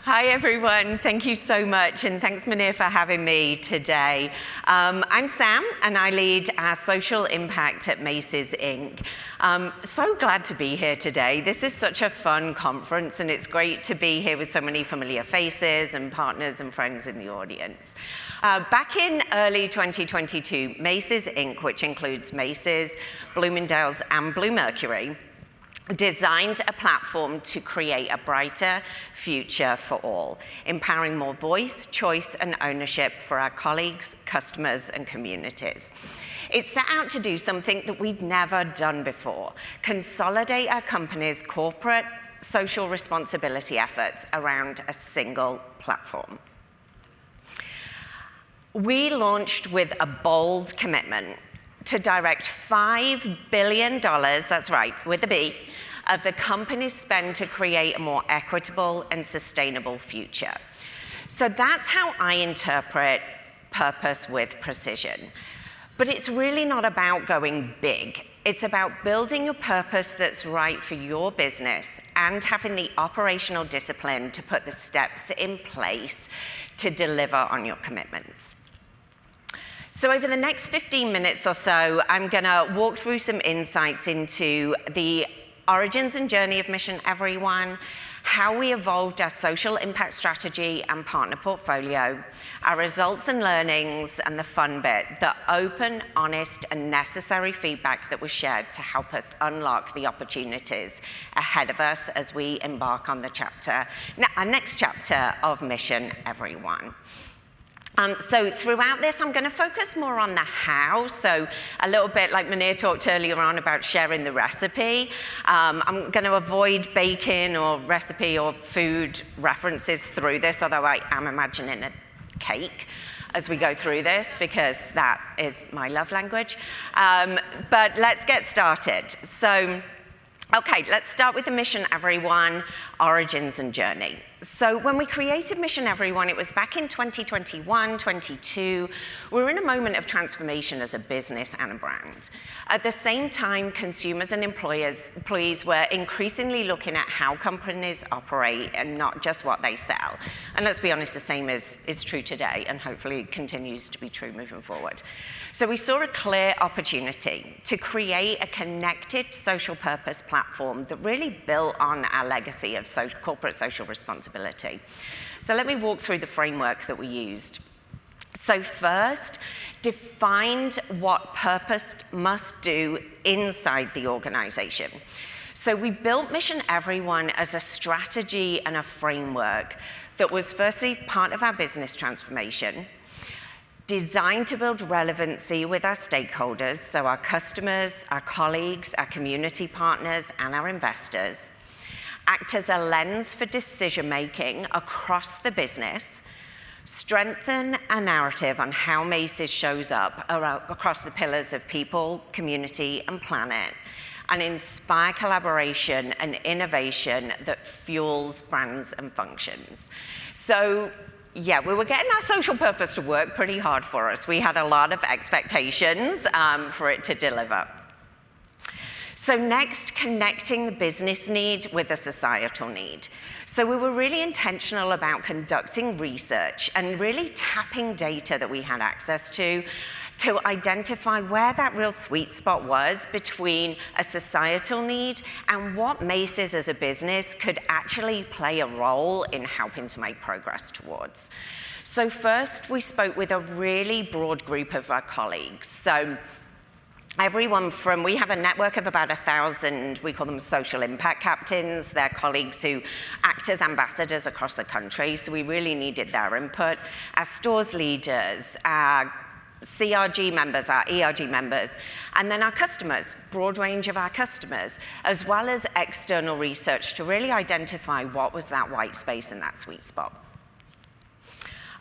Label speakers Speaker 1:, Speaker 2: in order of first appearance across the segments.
Speaker 1: Hi everyone, thank you so much, and thanks Munir for having me today. I'm Sam, and I lead our social impact at Macy's Inc. So glad to be here today. This is such a fun conference, and it's great to be here with so many familiar faces and partners and friends in the audience. Back in early 2022, Macy's Inc., which includes Macy's, Bloomingdale's, and Bluemercury, designed a platform to create a brighter future for all, empowering more voice, choice, and ownership for our colleagues, customers, and communities. It set out to do something that we'd never done before: consolidate our company's corporate social responsibility efforts around a single platform. We launched with a bold commitment to direct $5 billion, that's right, with a B, of the company's spend to create a more equitable and sustainable future. So that's how I interpret purpose with precision. But it's really not about going big. It's about building a purpose that's right for your business and having the operational discipline to put the steps in place to deliver on your commitments. So over the next 15 minutes or so, I'm going to walk through some insights into the origins and journey of Mission Everyone, how we evolved our social impact strategy and partner portfolio, our results and learnings, and the fun bit, the open, honest, and necessary feedback that was shared to help us unlock the opportunities ahead of us as we embark on our next chapter of Mission Everyone. So throughout this, I'm going to focus more on the how. So a little bit like Munir talked earlier on about sharing the recipe. I'm going to avoid baking or recipe or food references through this, although I am imagining a cake as we go through this, because that is my love language. But let's get started. So, okay, let's start with the Mission Everyone origins and journey. So when we created Mission Everyone, it was back in 2021, 22. We were in a moment of transformation as a business and a brand. At the same time, consumers and employees were increasingly looking at how companies operate and not just what they sell. And let's be honest, the same is true today, and hopefully continues to be true moving forward. So we saw a clear opportunity to create a connected social purpose platform that really built on our legacy of corporate social responsibility. So let me walk through the framework that we used. So first, defined what purpose must do inside the organization. So we built Mission Everyone as a strategy and a framework that was firstly part of our business transformation, designed to build relevancy with our stakeholders, so our customers, our colleagues, our community partners, and our investors, act as a lens for decision-making across the business, strengthen a narrative on how Macy's shows up across the pillars of people, community, and planet, and inspire collaboration and innovation that fuels brands and functions. So, yeah, we were getting our social purpose to work pretty hard for us. We had a lot of expectations for it to deliver. So next, connecting the business need with the societal need. So we were really intentional about conducting research and really tapping data that we had access to identify where that real sweet spot was between a societal need and what Macy's as a business could actually play a role in helping to make progress towards. So first, we spoke with a really broad group of our colleagues. So everyone from, we have a network of about 1,000, we call them social impact captains. They're colleagues who act as ambassadors across the country, so we really needed their input. Our stores leaders, our CRG members, our ERG members, and then our customers, broad range of our customers, as well as external research to really identify what was that white space and that sweet spot.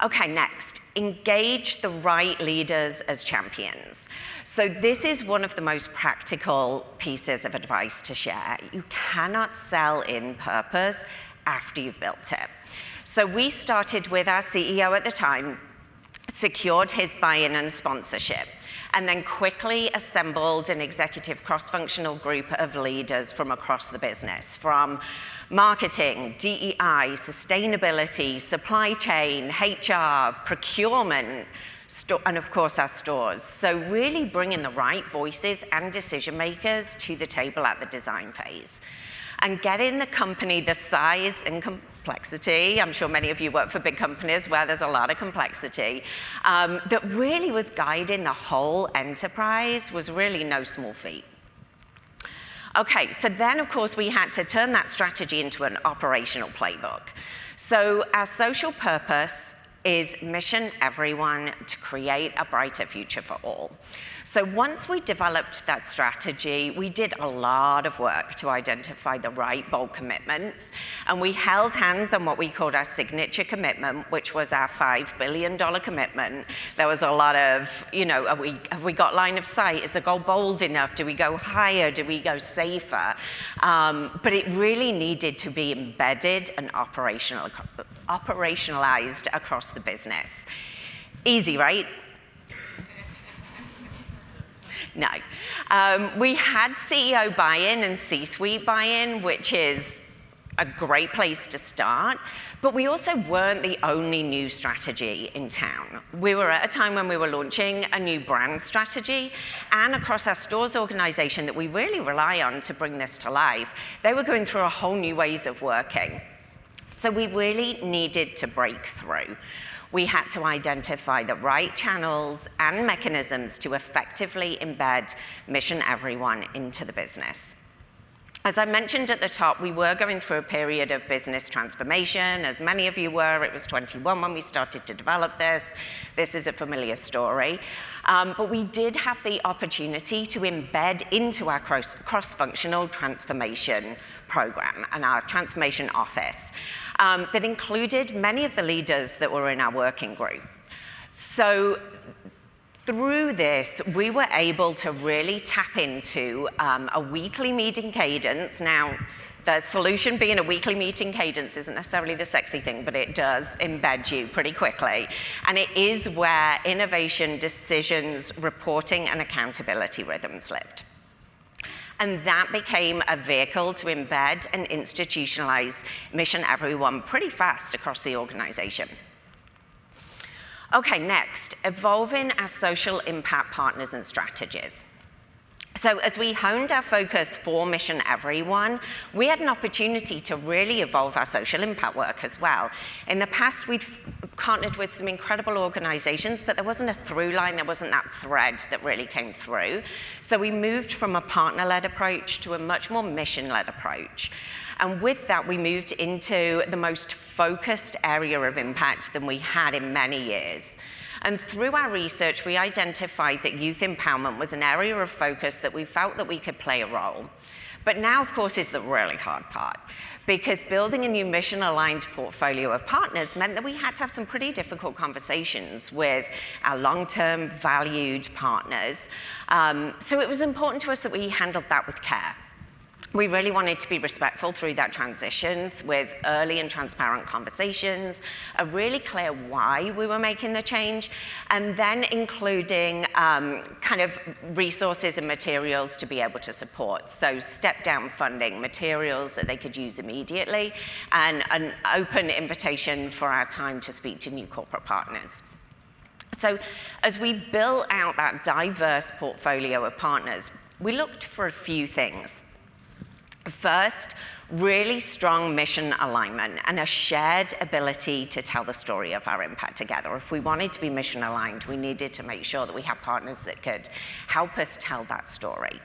Speaker 1: Okay, next, engage the right leaders as champions. So this is one of the most practical pieces of advice to share. You cannot sell in purpose after you've built it. So we started with our CEO at the time, secured his buy-in and sponsorship. and then quickly assembled an executive cross-functional group of leaders from across the business, from marketing, DEI, sustainability, supply chain, HR, procurement, and of course our stores. So really bringing the right voices and decision makers to the table at the design phase. And getting the company the size and complexity, I'm sure many of you work for big companies where there's a lot of complexity, that really was guiding the whole enterprise was really no small feat. Okay, so then of course we had to turn that strategy into an operational playbook. So our social purpose is mission everyone to create a brighter future for all. So once we developed that strategy, we did a lot of work to identify the right bold commitments, and we held hands on what we called our signature commitment, which was our $5 billion commitment. There was a lot of, have we got line of sight? Is the goal bold enough? Do we go higher? Do we go safer? But it really needed to be embedded and operationalized across the business. Easy, right? No. We had CEO buy-in and C-suite buy-in, which is a great place to start, but we also weren't the only new strategy in town. We were at a time when we were launching a new brand strategy, and across our stores organization that we really rely on to bring this to life, they were going through a whole new ways of working. So we really needed to break through. We had to identify the right channels and mechanisms to effectively embed Mission Everyone into the business. As I mentioned at the top, we were going through a period of business transformation. As many of you were, it was 21 when we started to develop this. This is a familiar story. But we did have the opportunity to embed into our cross-functional transformation program and our transformation office. That included many of the leaders that were in our working group. So through this, we were able to really tap into a weekly meeting cadence. Now, the solution being a weekly meeting cadence isn't necessarily the sexy thing, but it does embed you pretty quickly. And it is where innovation, decisions, reporting, and accountability rhythms lived. And that became a vehicle to embed and institutionalize Mission Everyone pretty fast across the organization. Okay, next, evolving our social impact partners and strategies. So as we honed our focus for Mission Everyone, we had an opportunity to really evolve our social impact work as well. In the past, we'd partnered with some incredible organizations, but there wasn't a through line, there wasn't that thread that really came through. So we moved from a partner-led approach to a much more mission-led approach. And with that, we moved into the most focused area of impact than we had in many years. And through our research, we identified that youth empowerment was an area of focus that we felt that we could play a role. But now, of course, is the really hard part, because building a new mission-aligned portfolio of partners meant that we had to have some pretty difficult conversations with our long-term valued partners. So it was important to us that we handled that with care. We really wanted to be respectful through that transition with early and transparent conversations, a really clear why we were making the change, and then including kind of resources and materials to be able to support. So step-down funding, materials that they could use immediately, and an open invitation for our time to speak to new corporate partners. So as we built out that diverse portfolio of partners, we looked for a few things. First, really strong mission alignment and a shared ability to tell the story of our impact together. If we wanted to be mission aligned, we needed to make sure that we had partners that could help us tell that story.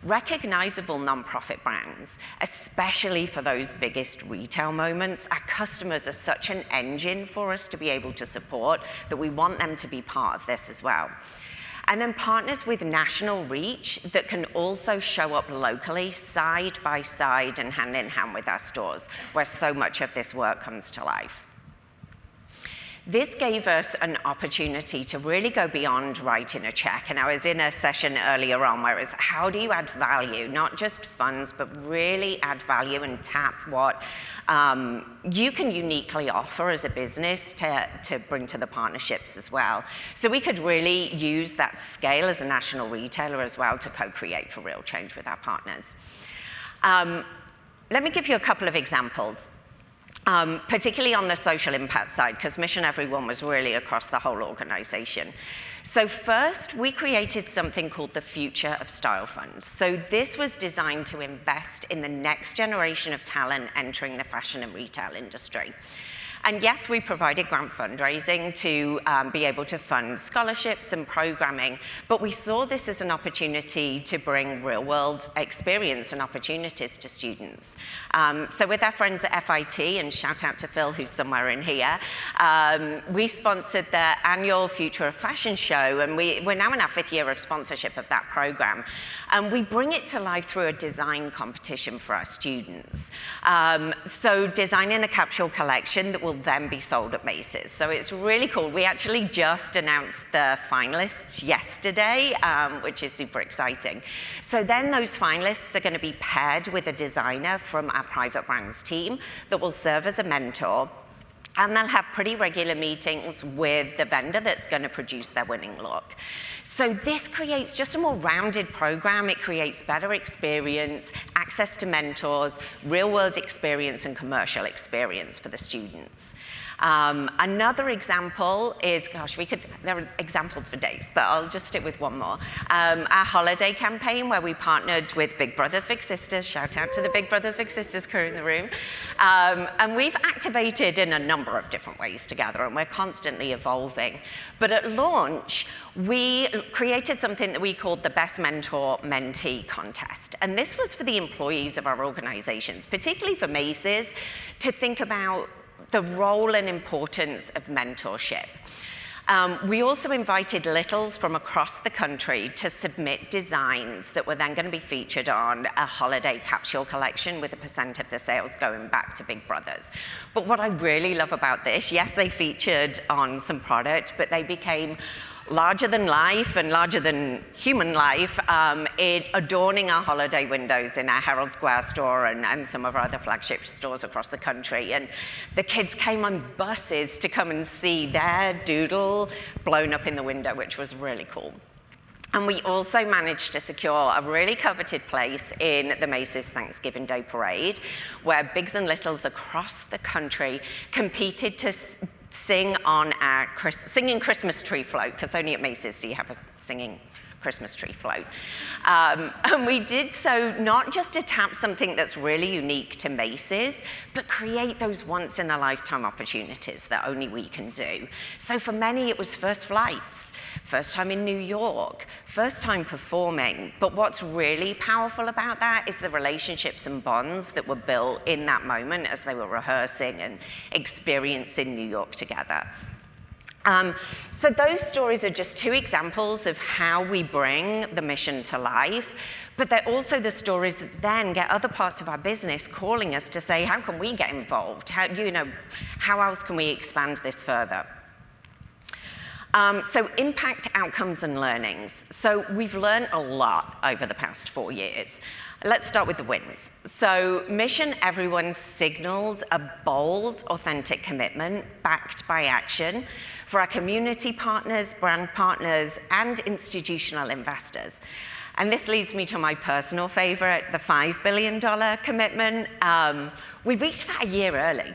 Speaker 1: Recognizable nonprofit brands, especially for those biggest retail moments. Our customers are such an engine for us to be able to support that we want them to be part of this as well. And then partners with national reach that can also show up locally, side by side and hand in hand with our stores, where so much of this work comes to life. This gave us an opportunity to really go beyond writing a check. And I was in a session earlier on where it was, how do you add value? Not just funds, but really add value and tap what you can uniquely offer as a business to bring to the partnerships as well. So we could really use that scale as a national retailer as well to co-create for real change with our partners. Let me give you a couple of examples. Particularly on the social impact side, because Mission Everyone was really across the whole organization. So first, we created something called the Future of Style Fund. So this was designed to invest in the next generation of talent entering the fashion and retail industry. And yes, we provided grant fundraising to be able to fund scholarships and programming, but we saw this as an opportunity to bring real-world experience and opportunities to students. So with our friends at FIT, and shout out to Phil, who's somewhere in here, we sponsored their annual Future of Fashion show, and we're now in our 5th year of sponsorship of that program. And we bring it to life through a design competition for our students. So designing a capsule collection that will then be sold at Macy's. So it's really cool. We actually just announced the finalists yesterday, which is super exciting. So then those finalists are going to be paired with a designer from our private brands team that will serve as a mentor. And they'll have pretty regular meetings with the vendor that's going to produce their winning look. So this creates just a more rounded program. It creates better experience, access to mentors, real-world experience, and commercial experience for the students. Another example is, gosh, there are examples for days, but I'll just stick with one more. Our holiday campaign where we partnered with Big Brothers Big Sisters, shout out to the Big Brothers Big Sisters crew in the room. And we've activated in a number of different ways together, and we're constantly evolving. But at launch, we created something that we called the Best Mentor-Mentee Contest. And this was for the employees of our organizations, particularly for Macy's, to think about the role and importance of mentorship. We also invited littles from across the country to submit designs that were then going to be featured on a holiday capsule collection with a % of the sales going back to Big Brothers. But what I really love about this, yes, they featured on some product, but they became larger than life and larger than human life, adorning our holiday windows in our Herald Square store and some of our other flagship stores across the country. And the kids came on buses to come and see their doodle blown up in the window, which was really cool. And we also managed to secure a really coveted place in the Macy's Thanksgiving Day Parade, where bigs and littles across the country competed to sing on our singing Christmas tree float, because only at Macy's do you have a singing Christmas tree float. And we did so not just to tap something that's really unique to Macy's, but create those once-in-a-lifetime opportunities that only we can do. So for many, it was first flights, first time in New York, first time performing. But what's really powerful about that is the relationships and bonds that were built in that moment as they were rehearsing and experiencing New York together. So those stories are just 2 examples of how we bring the mission to life, but they're also the stories that then get other parts of our business calling us to say, how can we get involved? How else can we expand this further? So impact, outcomes, and learnings. So we've learned a lot over the past 4 years. Let's start with the wins. So Mission Everyone signaled a bold, authentic commitment backed by action for our community partners, brand partners, and institutional investors. And this leads me to my personal favorite, the $5 billion commitment. We reached that a year early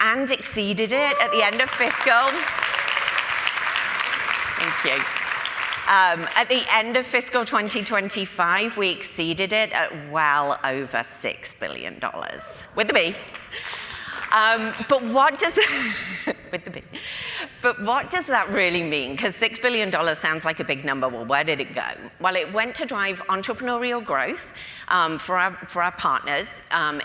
Speaker 1: and exceeded it at the end of fiscal. Thank you. At the end of fiscal 2025, we exceeded it at well over $6 billion, with the B. But what does with the B. But what does that really mean? Because $6 billion sounds like a big number. Well, where did it go? Well, it went to drive entrepreneurial growth for our partners,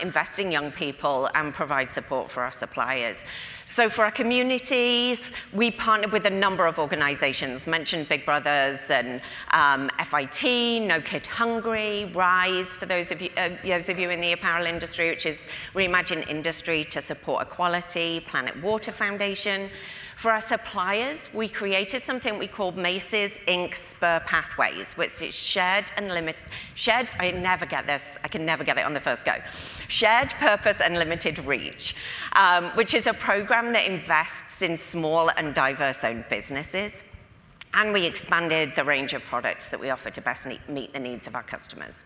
Speaker 1: investing young people, and provide support for our suppliers. So for our communities, we partnered with a number of organizations, mentioned Big Brothers and FIT, No Kid Hungry, RISE, for those of you in the apparel industry, which is Reimagine Industry to Support Equality, Planet Water Foundation, For our suppliers, we created something we called Macy's Inc. Spur Pathways, which is shared, I never get this, I can never get it on the first go. Shared Purpose and Limited Reach, which is a program that invests in small and diverse-owned businesses. And we expanded the range of products that we offer to best meet the needs of our customers.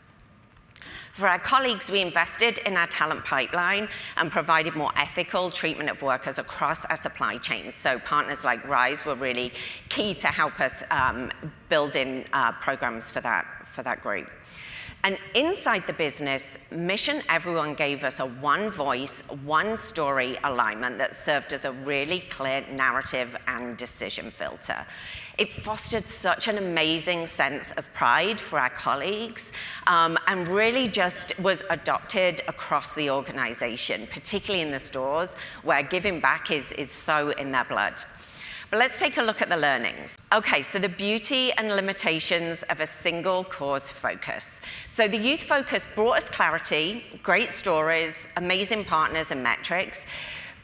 Speaker 1: For our colleagues, we invested in our talent pipeline and provided more ethical treatment of workers across our supply chains. So partners like Rise were really key to help us build in programs for that group. And inside the business, Mission Everyone gave us a one voice, one story alignment that served as a really clear narrative and decision filter. It fostered such an amazing sense of pride for our colleagues and really just was adopted across the organization, particularly in the stores where giving back is so in their blood. But let's take a look at the learnings. Okay, so the beauty and limitations of a single cause focus. So the youth focus brought us clarity, great stories, amazing partners and metrics,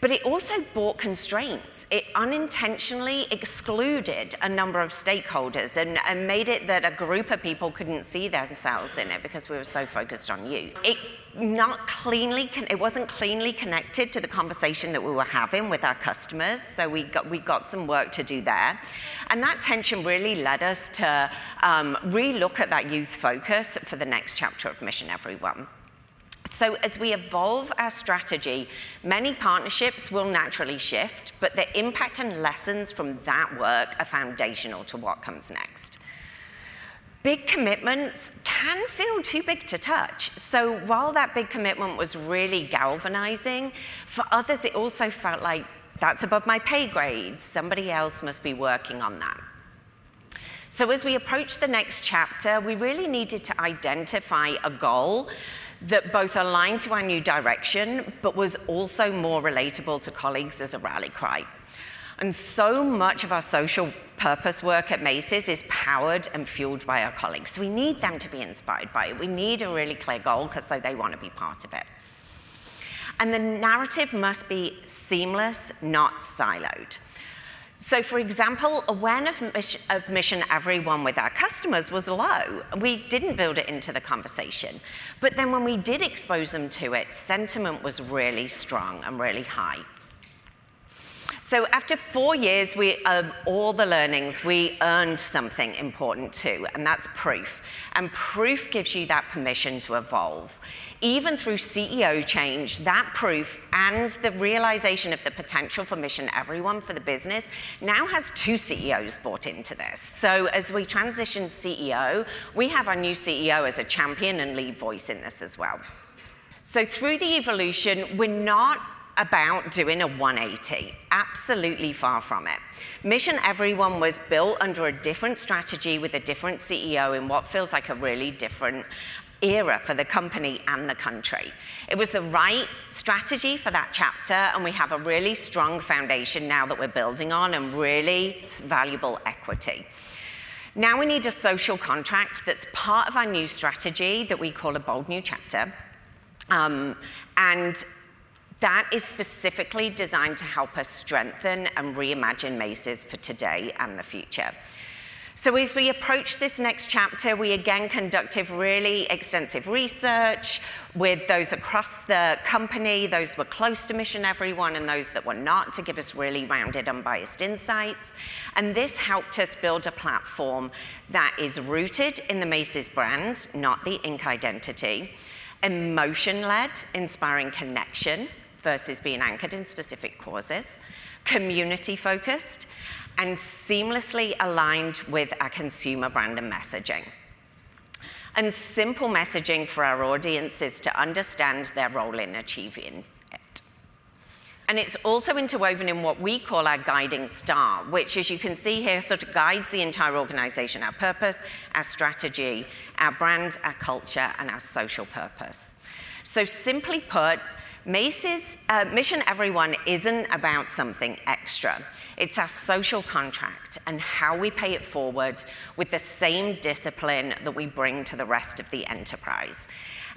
Speaker 1: but it also brought constraints. It unintentionally excluded a number of stakeholders and made it that a group of people couldn't see themselves in it because we were so focused on youth. It wasn't cleanly connected to the conversation that we were having with our customers, so we got some work to do there. And that tension really led us to re-look at that youth focus for the next chapter of Mission Everyone. So as we evolve our strategy, many partnerships will naturally shift, but the impact and lessons from that work are foundational to what comes next. Big commitments can feel too big to touch. So while that big commitment was really galvanizing, for others it also felt like, that's above my pay grade, somebody else must be working on that. So as we approach the next chapter, we really needed to identify a goal that both aligned to our new direction, but was also more relatable to colleagues as a rally cry. And so much of our social purpose work at Macy's is powered and fueled by our colleagues. So we need them to be inspired by it. We need a really clear goal because they want to be part of it. And the narrative must be seamless, not siloed. So for example, awareness of Mission Everyone with our customers was low. We didn't build it into the conversation. But then when we did expose them to it, sentiment was really strong and really high. So after 4 years of all the learnings, we earned something important too, and that's proof. And proof gives you that permission to evolve. Even through CEO change, that proof and the realization of the potential for Mission Everyone for the business now has 2 CEOs bought into this. So as we transition CEO, we have our new CEO as a champion and lead voice in this as well. So through the evolution, we're not about doing a 180, absolutely far from it. Mission Everyone was built under a different strategy with a different CEO in what feels like a really different era for the company and the country. It was the right strategy for that chapter, and we have a really strong foundation now that we're building on and really valuable equity. Now we need a social contract that's part of our new strategy that we call a bold new chapter. And that is specifically designed to help us strengthen and reimagine Macy's for today and the future. So as we approach this next chapter, we again conducted really extensive research with those across the company, those who were close to Mission Everyone and those that were not, to give us really rounded, unbiased insights. And this helped us build a platform that is rooted in the Macy's brand, not the Inc. identity, emotion-led, inspiring connection versus being anchored in specific causes, community-focused, and seamlessly aligned with our consumer brand and messaging. And simple messaging for our audiences to understand their role in achieving it. And it's also interwoven in what we call our guiding star, which, as you can see here, sort of guides the entire organization, our purpose, our strategy, our brand, our culture, and our social purpose. So simply put, Macy's Mission Everyone isn't about something extra. It's our social contract and how we pay it forward with the same discipline that we bring to the rest of the enterprise.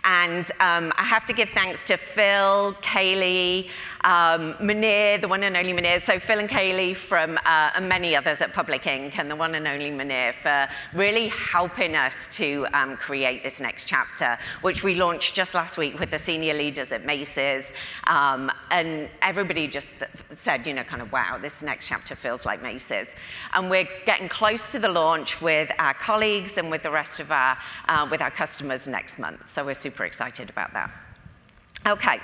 Speaker 1: And I have to give thanks to Phil, Kaylee, Munir, the one and only Munir. So Phil and Kaylee from, and many others at Public Inc. and the one and only Munir for really helping us to create this next chapter, which we launched just last week with the senior leaders at Macy's. And everybody just said, you know, kind of, wow, this next chapter feels like Macy's. And we're getting close to the launch with our colleagues and with the rest of our, with our customers next month. So we're super excited about that. Okay.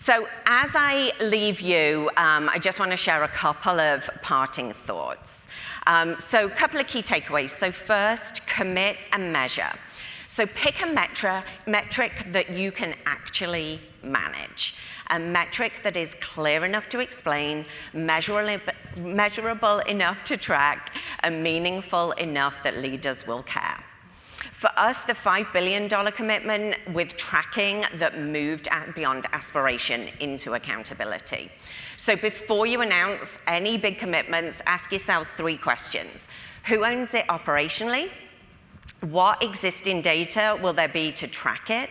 Speaker 1: So as I leave you, I just want to share a couple of parting thoughts. So a couple of key takeaways. So first, commit and measure. So pick a metric that you can actually manage, a metric that is clear enough to explain, measurable enough to track, and meaningful enough that leaders will care. For us, the $5 billion commitment with tracking that moved beyond aspiration into accountability. So before you announce any big commitments, ask yourselves 3 questions. Who owns it operationally? What existing data will there be to track it?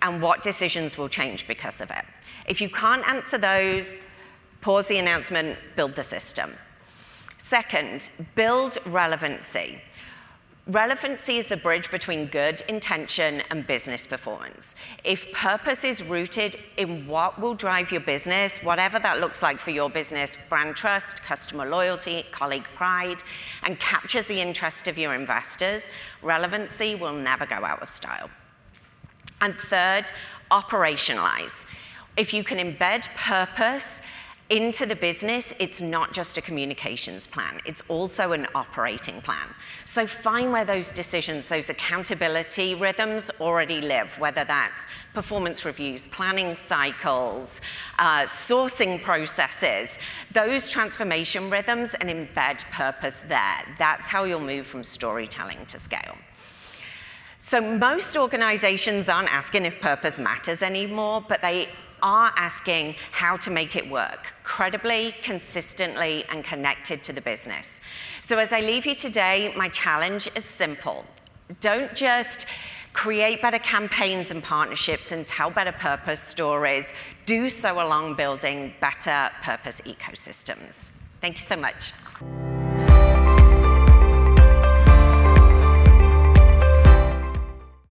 Speaker 1: And what decisions will change because of it? If you can't answer those, pause the announcement, build the system. Second, build relevancy. Relevancy is the bridge between good intention and business performance. If purpose is rooted in what will drive your business, whatever that looks like for your business, brand trust, customer loyalty, colleague pride, and captures the interest of your investors, relevancy will never go out of style. And third, operationalize. If you can embed purpose into the business, it's not just a communications plan, it's also an operating plan. So find where those decisions, those accountability rhythms already live, whether that's performance reviews, planning cycles, sourcing processes, those transformation rhythms, and embed purpose there. That's how you'll move from storytelling to scale. So most organizations aren't asking if purpose matters anymore, but they are asking how to make it work credibly, consistently, and connected to the business. So as I leave you today, my challenge is simple. Don't just create better campaigns and partnerships and tell better purpose stories. Do so along building better purpose ecosystems. Thank you so much.